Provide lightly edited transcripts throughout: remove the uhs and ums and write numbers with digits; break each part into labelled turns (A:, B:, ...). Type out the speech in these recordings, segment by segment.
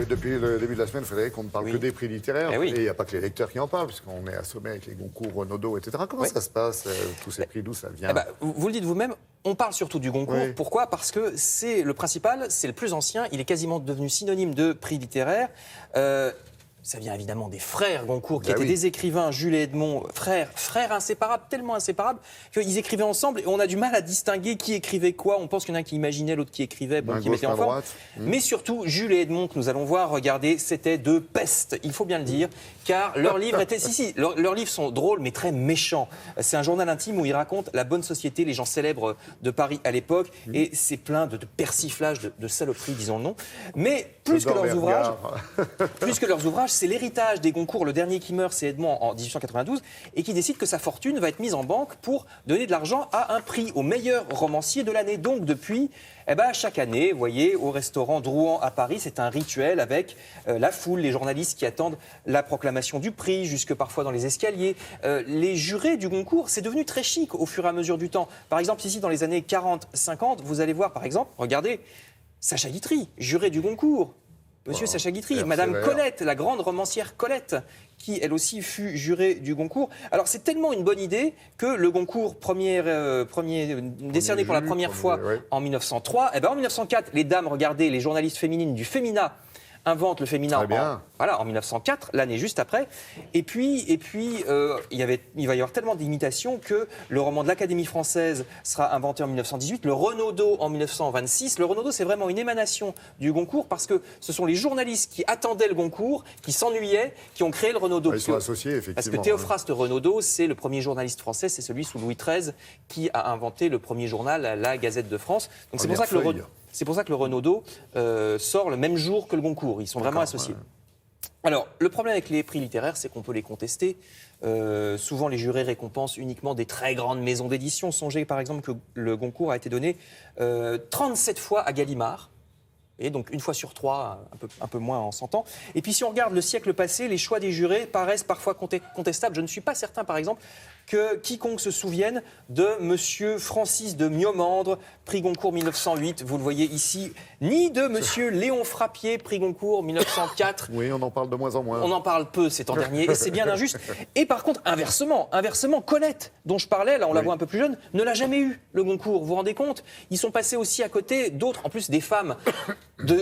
A: Depuis le début de la semaine, Frédéric, on ne parle que des prix littéraires.
B: Eh oui.
A: Et il n'y a pas que les lecteurs qui en parlent, puisqu'on est assommé avec les Goncourt, Renaudot, etc. Comment ça se passe, tous ces prix, d'où ça vient?
B: Vous le dites vous-même, on parle surtout du Goncourt.
A: Oui.
B: Pourquoi? Parce que c'est le principal, c'est le plus ancien, il est quasiment devenu synonyme de prix littéraire. Ça vient évidemment des frères Goncourt, qui étaient des écrivains, Jules et Edmond, frères inséparables, tellement inséparables, qu'ils écrivaient ensemble et on a du mal à distinguer qui écrivait quoi. On pense qu'il y en a un qui imaginait, l'autre qui écrivait, qui mettait en forme. Mais surtout, Jules et Edmond, que nous allons voir, regardez, c'était de peste, il faut bien le dire, car leurs livres étaient... leurs livres sont drôles, mais très méchants. C'est un journal intime où ils racontent la bonne société, les gens célèbres de Paris à l'époque, et c'est plein de persiflages, de saloperies, disons le nom. Mais plus que leurs ouvrages, c'est l'héritage des Goncourt. Le dernier qui meurt, c'est Edmond en 1892, et qui décide que sa fortune va être mise en banque pour donner de l'argent à un prix au meilleur romancier de l'année. Donc depuis, chaque année, vous voyez, au restaurant Drouan à Paris, c'est un rituel avec la foule, les journalistes qui attendent la proclamation du prix, jusque parfois dans les escaliers. Les jurés du Goncourt, c'est devenu très chic au fur et à mesure du temps. Par exemple, ici, dans les années 40-50, vous allez voir, par exemple, regardez, Sacha Guitry, juré du Goncourt. Monsieur Sacha Guitry, Madame Colette, la grande romancière Colette, qui elle aussi fut jurée du Goncourt. Alors c'est tellement une bonne idée que le Goncourt, décerné pour la première fois en 1903, en 1904, les dames, regardez, les journalistes féminines du Fémina inventent le Fémina en 1904, l'année juste après. Et puis il va y avoir tellement d'imitations que le roman de l'Académie française sera inventé en 1918, le Renaudot en 1926. Le Renaudot, c'est vraiment une émanation du Goncourt parce que ce sont les journalistes qui attendaient le Goncours, qui s'ennuyaient, qui ont créé le Renaudot.
A: Ils sont associés, effectivement.
B: Parce que Théophraste Renaudot, c'est le premier journaliste français, c'est celui sous Louis XIII qui a inventé le premier journal, la Gazette de France. Donc c'est pour ça que le Renaudot sort le même jour que le Goncourt. Ils sont vraiment associés. Alors, le problème avec les prix littéraires, c'est qu'on peut les contester. Souvent, les jurés récompensent uniquement des très grandes maisons d'édition. Songez par exemple que le Goncourt a été donné 37 fois à Gallimard. Et donc une fois sur trois, un peu moins en 100 ans. Et puis si on regarde le siècle passé, les choix des jurés paraissent parfois contestables. Je ne suis pas certain, par exemple, que quiconque se souvienne de Monsieur Francis de Miomandre, prix Goncourt 1908, vous le voyez ici, ni de Monsieur Léon Frappier, prix Goncourt 1904.
A: Oui, on en parle de moins en moins.
B: On en parle peu ces temps derniers, et c'est bien injuste. Et par contre, inversement, Colette, dont je parlais, là on la voit un peu plus jeune, ne l'a jamais eu, le Goncourt, vous vous rendez compte? Ils sont passés aussi à côté d'autres, en plus des femmes.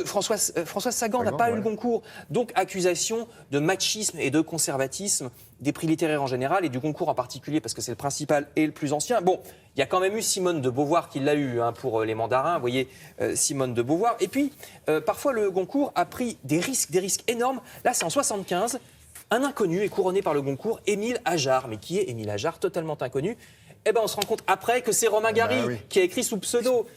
B: Françoise Sagan n'a pas eu le Goncourt. Donc accusation de machisme et de conservatisme des prix littéraires en général et du Goncourt en particulier parce que c'est le principal et le plus ancien. Bon, il y a quand même eu Simone de Beauvoir qui l'a eu pour les mandarins, vous voyez, Simone de Beauvoir. Et puis, parfois le Goncourt a pris des risques énormes. Là, c'est en 75, un inconnu est couronné par le Goncourt, Émile Ajar. Mais qui est Émile Ajar? Totalement inconnu. On se rend compte après que c'est Romain Gary qui a écrit sous pseudo.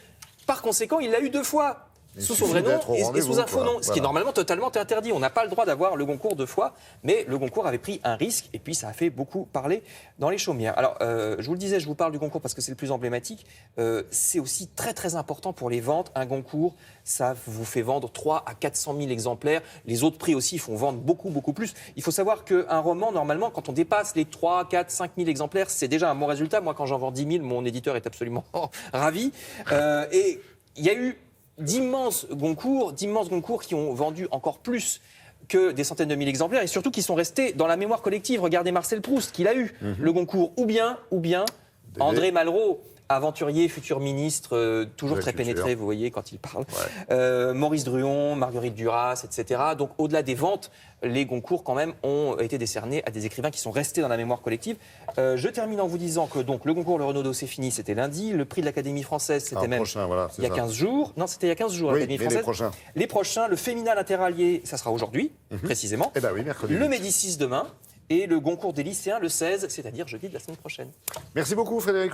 B: Par conséquent, il l'a eu 2 fois. Sous son vrai nom et sous un faux nom, ce qui est normalement totalement interdit. On n'a pas le droit d'avoir le Goncourt 2 fois, mais le Goncourt avait pris un risque et puis ça a fait beaucoup parler dans les chaumières. Alors, je vous le disais, je vous parle du Goncourt parce que c'est le plus emblématique. C'est aussi très très important pour les ventes. Un Goncourt, ça vous fait vendre 3 à 400 000 exemplaires. Les autres prix aussi font vendre beaucoup plus. Il faut savoir qu'un roman, normalement, quand on dépasse les 3, 4, 5 000 exemplaires, c'est déjà un bon résultat. Moi, quand j'en vends 10 000, mon éditeur est absolument ravi. Et il y a eu d'immenses Goncourt qui ont vendu encore plus que des centaines de mille exemplaires et surtout qui sont restés dans la mémoire collective. Regardez Marcel Proust, qu'il a eu, le Goncourt, ou bien André Malraux, aventurier, futur ministre, toujours très pénétré, vous voyez, quand il parle. Maurice Druon, Marguerite Duras, etc. Donc, au-delà des ventes, les Goncourt, quand même, ont été décernés à des écrivains qui sont restés dans la mémoire collective. Je termine en vous disant que donc, le Goncourt, le Renaudot, c'est fini, c'était lundi. Le prix de l'Académie française, c'était même il y a 15 jours. Non, c'était il y a 15 jours, l'Académie française. Les prochains, le Féminin Interallié, ça sera aujourd'hui, précisément.
A: Mercredi.
B: Le Médicis demain. Et le Goncourt des lycéens, le 16, c'est-à-dire jeudi de la semaine prochaine.
A: Merci beaucoup, Frédéric.